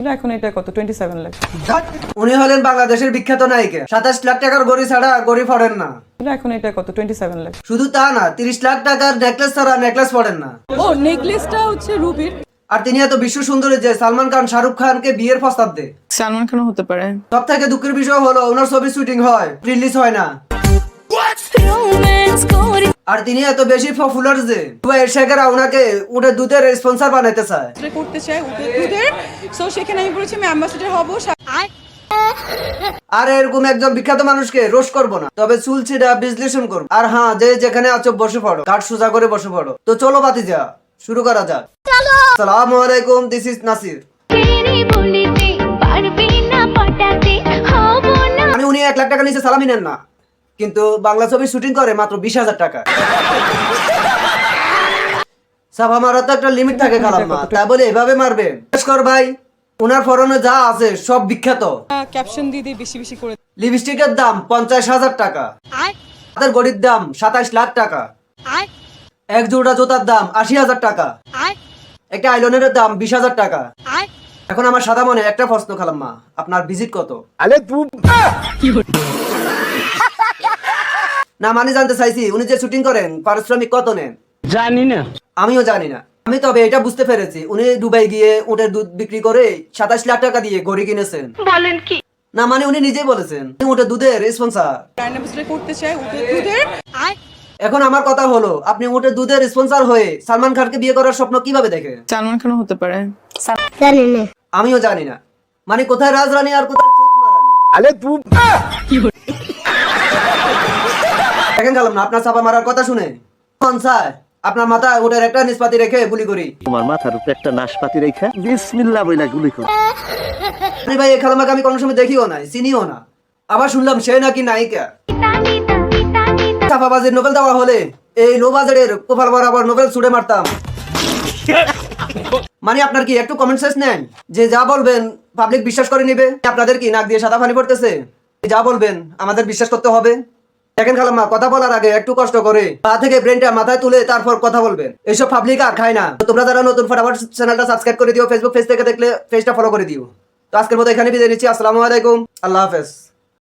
এখন এটা কত 27 লাখ। উনি হলেন বাংলাদেশের বিখ্যাত নায়িকা। 27 লাখ টাকার গড়ি ছাড়া গড়ি পড়েন না। এখন এটা কত 27 লাখ। শুধু তা না, 30 লাখ টাকার নেকলেস ছাড়া নেকলেস পড়েন না। ও নেকলেসটা হচ্ছে রুবির। আর তিনি এত বিশ্ব সুন্দরী যে সালমান খান শাহরুখ খানকে বিয়ের প্রস্তাব দেয়। সালমান খান হতে পারে। সব থেকে দুঃখের বিষয় হলো ওনার ছবি শুটিং হয়, রিলিজ হয় না। আর তিনি এত বেশি পপুলার যে দুবাইয়ের শেখেরা ওনাকে উটের দুধের স্পন্সর বানাইতে চায়। করতে চাই উটের দুধের, সো সেখানে আমি বলেছি আমি অ্যাম্বাসেডর হব। আর এরকম একজন বিখ্যাত মানুষকে রোস্ট করবো না, তবে চুল ছিঁড়া বিশ্লেষণ করবো। আর হ্যাঁ, যে যেখানে আছো বসে পড়ো, কাঠ সোজা করে বসে পড়ো। তো চলো ভাতিজা, শুরু করা যাক। আসসালামু আলাইকুম, দিস ইজ নাসির। আমি উনি 1 লাখ টাকা নিচে সালামি নেন না, কিন্তু বাংলা ছবি শুটিং করে মাত্র 20,000 টাকা। সাফা মারার তো একটা লিমিট থাকে খালাম্মা, তা বলে এভাবে মারবেন? কর ভাই, ওনার ফরনে যা আছে সব বিখ্যাত। ক্যাপশন দিয়ে দিয়ে বেশি বেশি করে। লিপস্টিকের দাম 50,000 টাকা, হাতের ঘড়ির দাম 27 লাখ টাকা, এক জোড়া জুতার দাম 80,000 টাকা, একটা আইলাইনারের দাম 20,000 টাকা। এখন আমার সাদা মনে একটা প্রশ্ন খালাম্মা, আপনার ভিজিট কত? না মানে জানতে চাইছি উনি যে শুটিং করেন পারিশ্রমিক কত নেন? জানি না, আমিও জানি না। আমি তবে এটা বুঝতে পেরেছি, উনি দুবাই গিয়ে উটের দুধ বিক্রি করে 27 লাখ টাকা দিয়ে ঘড়ি কিনেছেন। বলেন কি? না মানে উনি নিজেই বলেছেন উটের দুধের স্পন্সর। অ্যাম্বাসেডর করতে চাই উটের দুধের। এখন আমার কথা হলো, আপনি উটের দুধের স্পন্সর হয়ে সালমান খানকে বিয়ে করার স্বপ্ন কিভাবে দেখেন? সালমান খান হতে পারে। আমিও জানি না, মানে কোথায় রাজরানী আর কোথায় চোদনা রানী। দেখেন গেলাম না আপনার চাপা মারার কথা শুনে মন চায় আপনার মাথায় ওটার একটা নিষ্পাতি রেখে গুলি করি। তোমার মাথার উপরে একটা নাশপাতি রেখা বিসমিল্লাহ বইলা গুলি কর। আরে ভাই, এই খালামাকে আমি কোনো সময় দেখিও নাই, চিনিও না, আবার শুনলাম সে নাকি নায়িকা। চাপাবাজির নোবেল দেওয়া হলে এই লো বাজারের কোপাল বরাবর নোবেল ছুড়ে মারতাম। মানে আপনার কি একটু কমেন্ট সেন্স নেন যে যা বলবেন পাবলিক বিশ্বাস করে নিবে? আপনাদের কি নাক দিয়ে সাদা পানি পড়তেছে? যা বলবেন আমাদের বিশ্বাস করতে হবে? দেখেন খালাম্মা, কথা বলার আগে একটু কষ্ট করে পা থেকে ব্রেনটা মাথায় তুলে তারপর কথা বলবেন। এইসব পাবলিক আর খায় না। তো তোমরা যারা নতুন ফটাফট চ্যানেলটা সাবস্ক্রাইব করে দিও, ফেসবুক পেজ থেকে দেখলে পেজটা ফলো করে দিও। তো আজকের মতো এখানে বিদায় নিচ্ছি। আসসালামু আলাইকুম, আল্লাহ হাফেজ।